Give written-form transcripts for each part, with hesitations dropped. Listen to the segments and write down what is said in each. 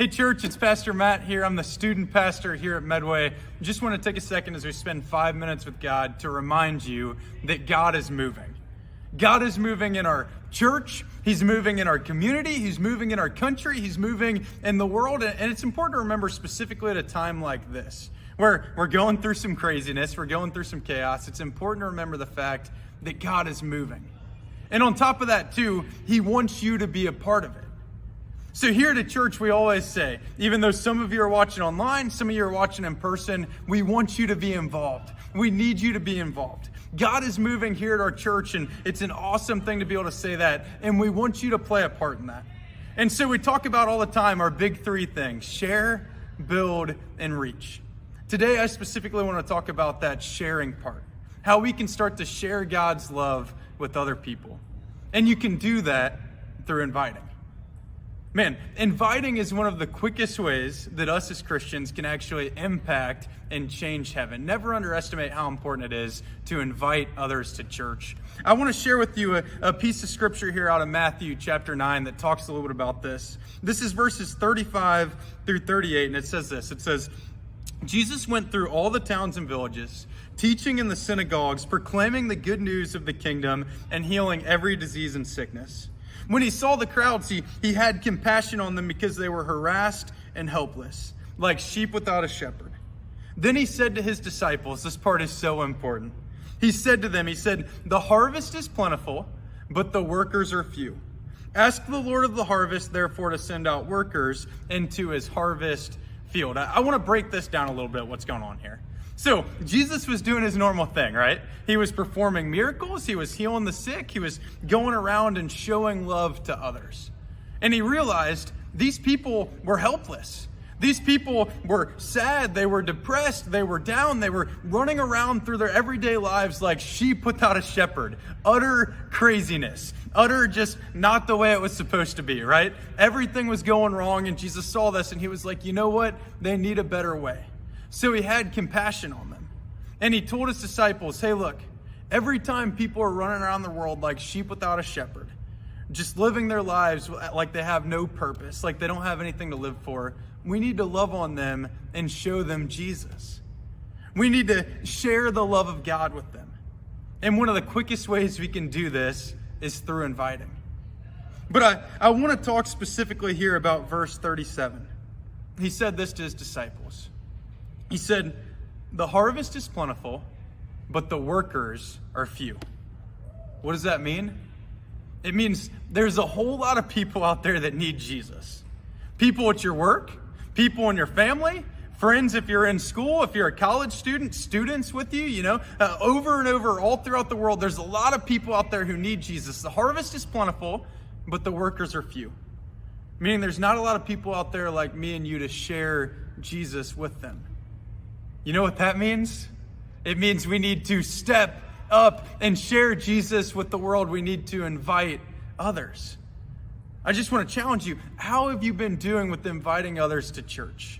Hey church, it's Pastor Matt here. I'm the student pastor here at Medway. Just want to take a second as we spend 5 minutes with God to remind you that God is moving. God is moving in our church. He's moving in our community. He's moving in our country. He's moving in the world. And it's important to remember specifically at a time like this, where we're going through some craziness, we're going through some chaos. It's important to remember the fact that God is moving. And on top of that too, He wants you to be a part of it. So here at church, we always say, even though some of you are watching online, some of you are watching in person, we want you to be involved. We need you to be involved. God is moving here at our church, and it's an awesome thing to be able to say that, and we want you to play a part in that. And so we talk about all the time our big three things: share, build, and reach. Today, I specifically want to talk about that sharing part, how we can start to share God's love with other people. And you can do that through inviting. Man, inviting is one of the quickest ways that us as Christians can actually impact and change heaven. Never underestimate how important it is to invite others to church. I want to share with you a piece of scripture here out of Matthew chapter 9 that talks a little bit about this. This is verses 35 through 38, and it says this. It says, Jesus went through all the towns and villages, teaching in the synagogues, proclaiming the good news of the kingdom, and healing every disease and sickness. When he saw the crowds, he had compassion on them because they were harassed and helpless, like sheep without a shepherd. Then he said to his disciples, this part is so important. He said to them, the harvest is plentiful, but the workers are few. Ask the Lord of the harvest, therefore, to send out workers into his harvest field. I want to break this down a little bit, what's going on here. So Jesus was doing his normal thing, right? He was performing miracles. He was healing the sick. He was going around and showing love to others. And he realized these people were helpless. These people were sad. They were depressed. They were down. They were running around through their everyday lives like sheep without a shepherd. Utter craziness. Utter just not the way it was supposed to be, right? Everything was going wrong, and Jesus saw this, and he was like, you know what? They need a better way. So he had compassion on them. And he told his disciples, hey, look, every time people are running around the world like sheep without a shepherd, just living their lives like they have no purpose, like they don't have anything to live for, we need to love on them and show them Jesus. We need to share the love of God with them. And one of the quickest ways we can do this is through inviting. But I want to talk specifically here about verse 37. He said this to his disciples. He said, the harvest is plentiful, but the workers are few. What does that mean? It means there's a whole lot of people out there that need Jesus. People at your work, people in your family, friends if you're in school, if you're a college student, students with you, over and over all throughout the world, there's a lot of people out there who need Jesus. The harvest is plentiful, but the workers are few. Meaning there's not a lot of people out there like me and you to share Jesus with them. You know what that means? It means we need to step up and share Jesus with the world. We need to invite others. I just want to challenge you. How have you been doing with inviting others to church?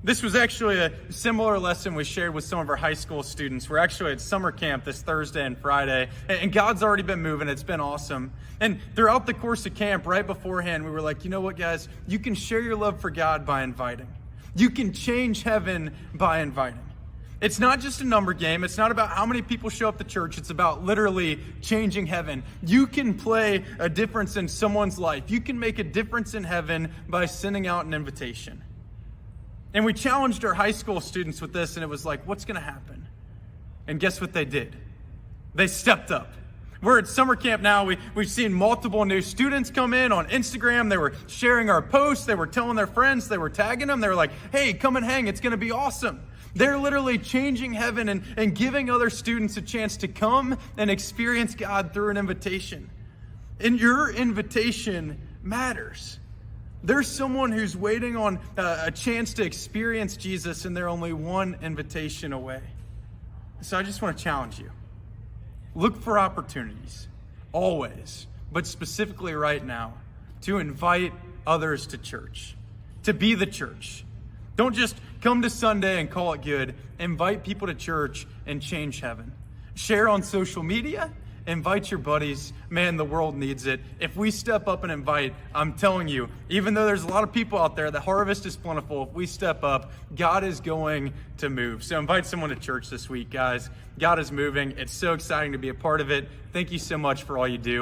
This was actually a similar lesson we shared with some of our high school students. We're actually at summer camp this Thursday and Friday, and God's already been moving. It's been awesome. And throughout the course of camp, right beforehand, we were like, you know what, guys? You can share your love for God by inviting. You can change heaven by inviting. It's not just a number game. It's not about how many people show up to church. It's about literally changing heaven. You can play a difference in someone's life. You can make a difference in heaven by sending out an invitation. And we challenged our high school students with this, and it was like, what's going to happen? And guess what they did? They stepped up. We're at summer camp now. We've seen multiple new students come in on Instagram. They were sharing our posts. They were telling their friends. They were tagging them. They were like, hey, come and hang. It's going to be awesome. They're literally changing heaven and giving other students a chance to come and experience God through an invitation. And your invitation matters. There's someone who's waiting on a chance to experience Jesus, and they're only one invitation away. So I just want to challenge you. Look for opportunities, always, but specifically right now, to invite others to church, to be the church. Don't just come to Sunday and call it good. Invite people to church and change heaven. Share on social media Invite your buddies. Man, the world needs it. If we step up and invite, I'm telling you, even though there's a lot of people out there, the harvest is plentiful. If we step up, God is going to move. So invite someone to church this week, guys. God is moving. It's so exciting to be a part of it. Thank you so much for all you do.